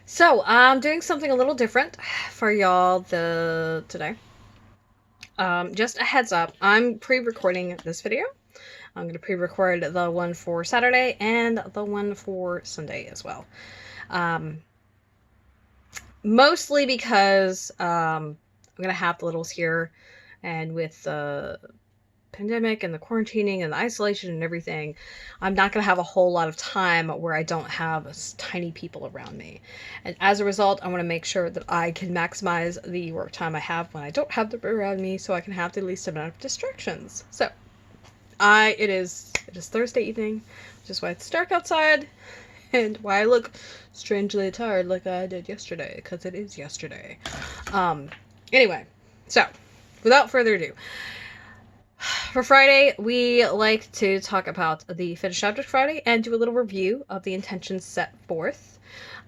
So I'm doing something a little different for y'all today. Just a heads up, I'm pre-recording this video. I'm going to pre-record the one for Saturday and the one for Sunday as well. Um, Mostly because I'm going to have the littles here, and with the pandemic and the quarantining and the isolation and everything, I'm not going to have a whole lot of time where I don't have tiny people around me. And as a result, I want to make sure that I can maximize the work time I have when I don't have them around me, so I can have the least amount of distractions. So, it is Thursday evening, which is why it's dark outside and why I look strangely tired like I did yesterday, because it is yesterday. Anyway, so without further ado, for Friday, we like to talk about the finished object Friday and do a little review of the intentions set forth.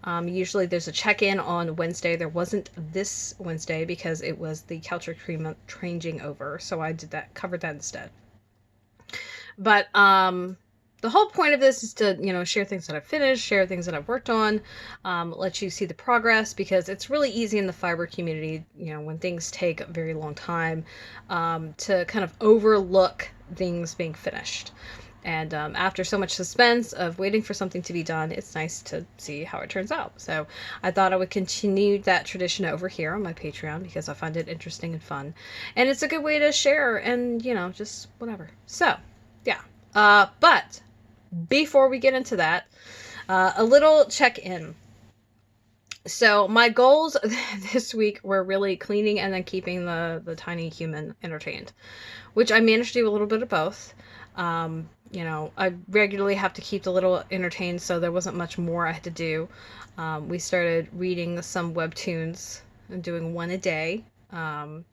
Usually there's a check-in on Wednesday. There wasn't this Wednesday because it was the culture changing over, so I covered that instead. But the whole point of this is to, share things that I've finished, share things that I've worked on, let you see the progress, because it's really easy in the fiber community, when things take a very long time, to kind of overlook things being finished. And after so much suspense of waiting for something to be done, it's nice to see how it turns out. So I thought I would continue that tradition over here on my Patreon because I find it interesting and fun. And it's a good way to share and, just whatever. So, yeah. But before we get into that, a little check-in. So my goals this week were really cleaning and then keeping the tiny human entertained, which I managed to do a little bit of both. I regularly have to keep the little entertained, so there wasn't much more I had to do. We started reading some webtoons and doing one a day, and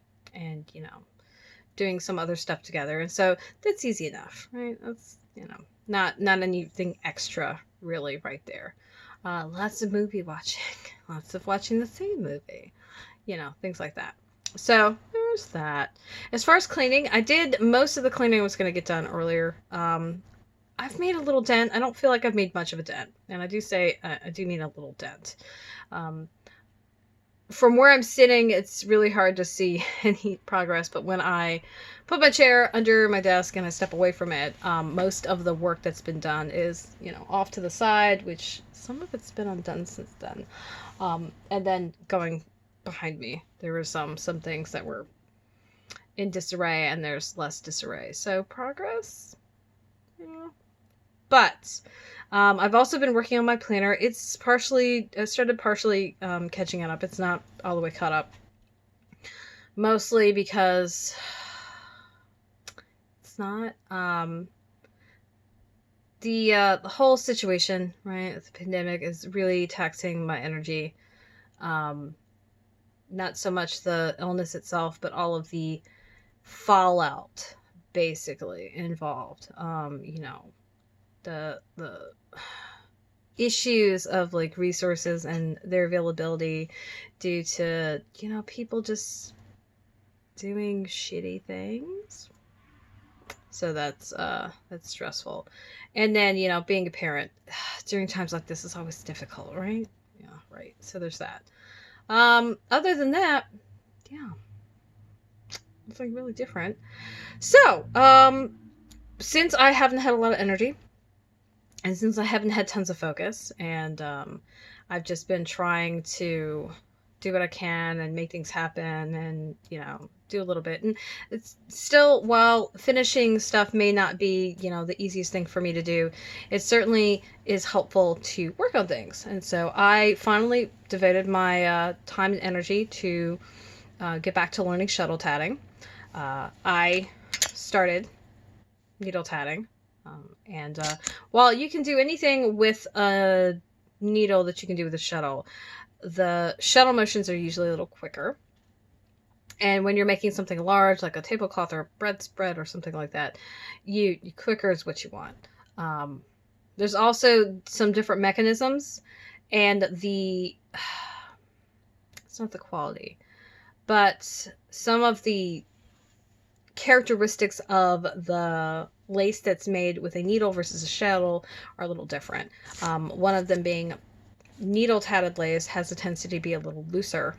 doing some other stuff together, and so that's easy enough, right? That's not anything extra really right there. Lots of movie watching, lots of watching the same movie, things like that. So there's that. As far as cleaning, I did most of the cleaning I was going to get done earlier. I've made a little dent. I don't feel like I've made much of a dent, and I do say I do mean a little dent. From where I'm sitting, it's really hard to see any progress, but when I put my chair under my desk and I step away from it, most of the work that's been done is, off to the side, which some of it's been undone since then. And then going behind me, there were some things that were in disarray, and there's less disarray. So progress, yeah. But I've also been working on my planner. I started partially catching it up. It's not all the way caught up. Mostly because it's not the whole situation, right? The pandemic is really taxing my energy. Not so much the illness itself, but all of the fallout basically involved. The issues of like resources and their availability due to people just doing shitty things. So that's stressful. And then being a parent during times like this is always difficult, right? Yeah, right. So there's that. Other than that, yeah, nothing really different. So since I haven't had a lot of energy, and since I haven't had tons of focus, and I've just been trying to do what I can and make things happen, and do a little bit, and it's still, while finishing stuff may not be the easiest thing for me to do, it certainly is helpful to work on things. And so I finally devoted my time and energy to get back to learning shuttle tatting. I started needle tatting. And while you can do anything with a needle that you can do with a shuttle, the shuttle motions are usually a little quicker. And when you're making something large, like a tablecloth or a bread spread or something like that, you quicker is what you want. There's also some different mechanisms, and it's not the quality, but some of the characteristics of the lace that's made with a needle versus a shuttle are a little different. One of them being needle tatted lace has a tendency to be a little looser.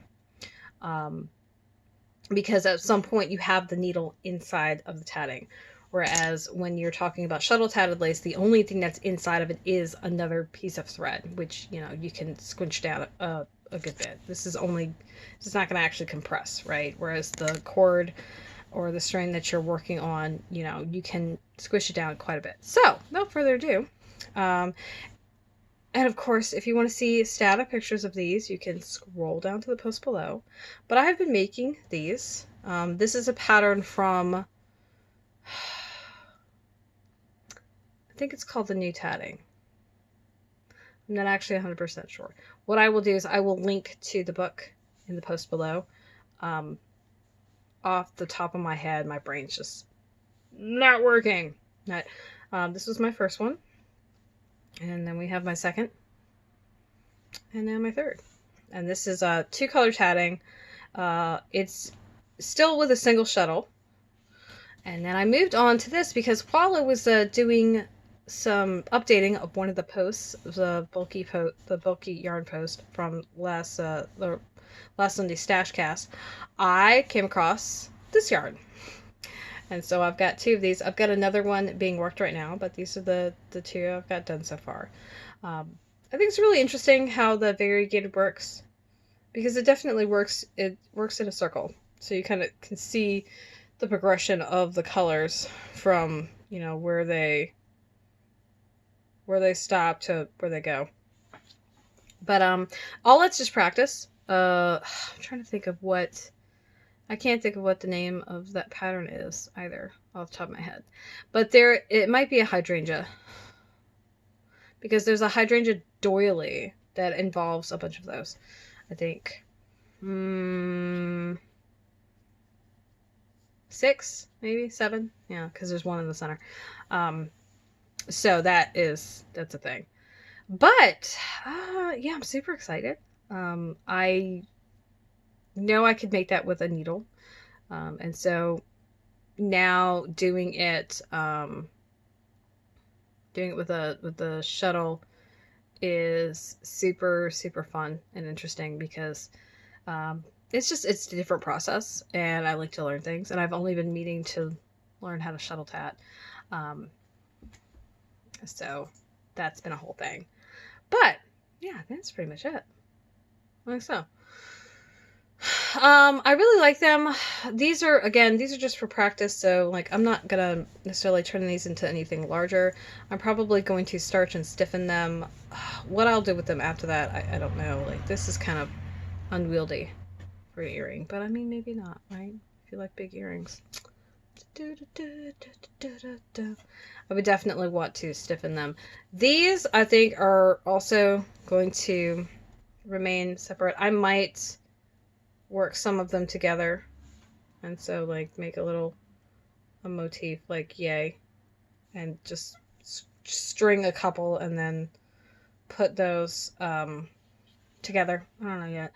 Because at some point you have the needle inside of the tatting. Whereas when you're talking about shuttle tatted lace, the only thing that's inside of it is another piece of thread, which, you know, you can squinch down a good bit. This is not going to actually compress, right? Whereas the cord or the string that you're working on, you know, you can squish it down quite a bit. So, without further ado, and of course, if you want to see static pictures of these, you can scroll down to the post below. But I have been making these. This is a pattern from, I think it's called the New Tatting. I'm not actually 100% sure. What I will do is I will link to the book in the post below. Off the top of my head, my brain's just not working. This was my first one. And then we have my second. And now my third. And this is 2-color tatting. It's still with a single shuttle. And then I moved on to this because while I was doing some updating of one of the posts, the bulky yarn post from last Sunday's Stash Cast, I came across this yarn. And so I've got 2 of these. I've got another one being worked right now, but these are the 2 I've got done so far. I think it's really interesting how the variegated works, because it definitely works. It works in a circle, so you kind of can see the progression of the colors from, you know, where they stop to where they go. But all let's just practice. I'm trying to think of what. I can't think of what the name of that pattern is either off the top of my head. But it might be a hydrangea. Because there's a hydrangea doily that involves a bunch of those, I think. 6, maybe 7. Yeah, because there's one in the center. So that's a thing. But yeah, I'm super excited. I know I could make that with a needle, and so now doing it with the shuttle is super fun and interesting because it's a different process, and I like to learn things, and I've only been meaning to learn how to shuttle tat, so that's been a whole thing. But yeah, that's pretty much it. I think so. I really like them. These are just for practice, so like I'm not gonna necessarily turn these into anything larger. I'm probably going to starch and stiffen them. What I'll do with them after that, I don't know. Like, this is kind of unwieldy for an earring, but I mean, maybe not, right? If you like big earrings. I would definitely want to stiffen them. These, I think, are also going to remain separate. I might work some of them together, and so like make a motif like yay, and just string a couple and then put those together. I don't know yet,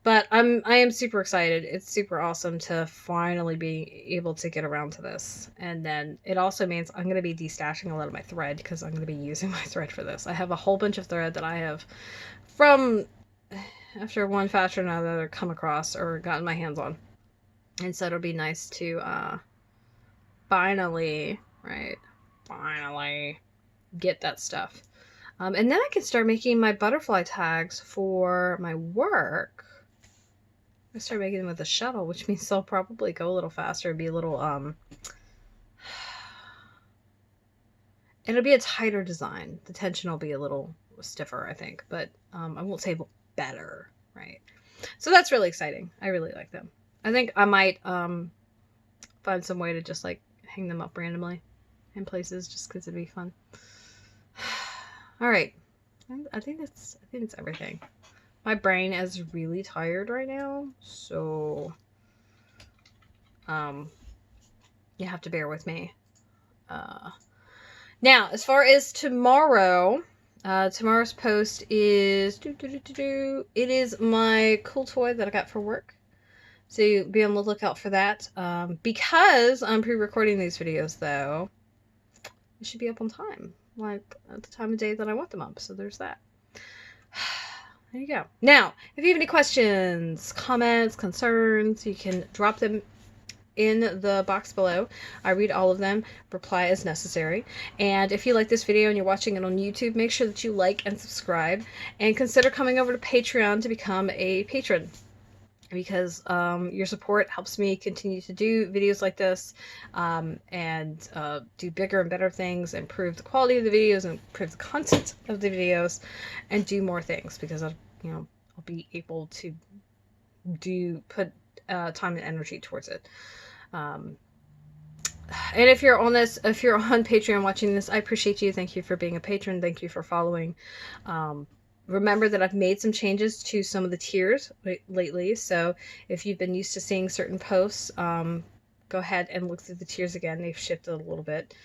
but I am super excited. It's super awesome to finally be able to get around to this. And then it also means I'm going to be destashing a lot of my thread because I'm going to be using my thread for this. I have a whole bunch of thread that I have from after one fashion or another come across or gotten my hands on. And so it'll be nice to finally get that stuff. And then I can start making my butterfly tags for my work. I start making them with a shuttle, which means they'll probably go a little faster, be a little it'll be a tighter design. The tension will be a little stiffer, I think, but I won't say better, right? So that's really exciting. I really like them. I think I might find some way to just like hang them up randomly in places just because it'd be fun. All right, I think that's everything. My brain is really tired right now, so you have to bear with me. Now, as far as tomorrow, tomorrow's post is it is my cool toy that I got for work. So be on the lookout for that. Because I'm pre-recording these videos, though, it should be up on time, like at the time of day that I want them up. So there's that. there you go. Now, if you have any questions, comments, concerns, you can drop them in the box below. I read all of them, reply as necessary. And if you like this video and you're watching it on YouTube, make sure that you like and subscribe, and consider coming over to Patreon to become a patron, because your support helps me continue to do videos like this, and do bigger and better things, improve the quality of the videos, and improve the content of the videos, and do more things, because I'll be able to put time and energy towards it. And if you're on Patreon watching this, I appreciate you. Thank you for being a patron. Thank you for following. Remember that I've made some changes to some of the tiers lately. So if you've been used to seeing certain posts, go ahead and look through the tiers again. They've shifted a little bit.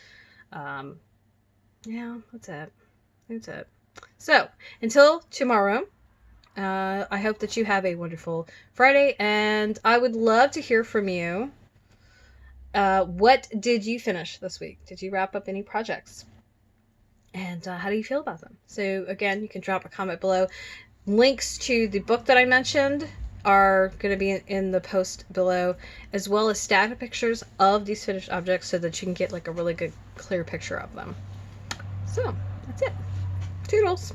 Yeah, that's it. So until tomorrow, I hope that you have a wonderful Friday, and I would love to hear from you. What did you finish this week? Did you wrap up any projects? And how do you feel about them? So again, you can drop a comment below. Links to the book that I mentioned are going to be in the post below, as well as static pictures of these finished objects, so that you can get like a really good clear picture of them. So that's it. Toodles.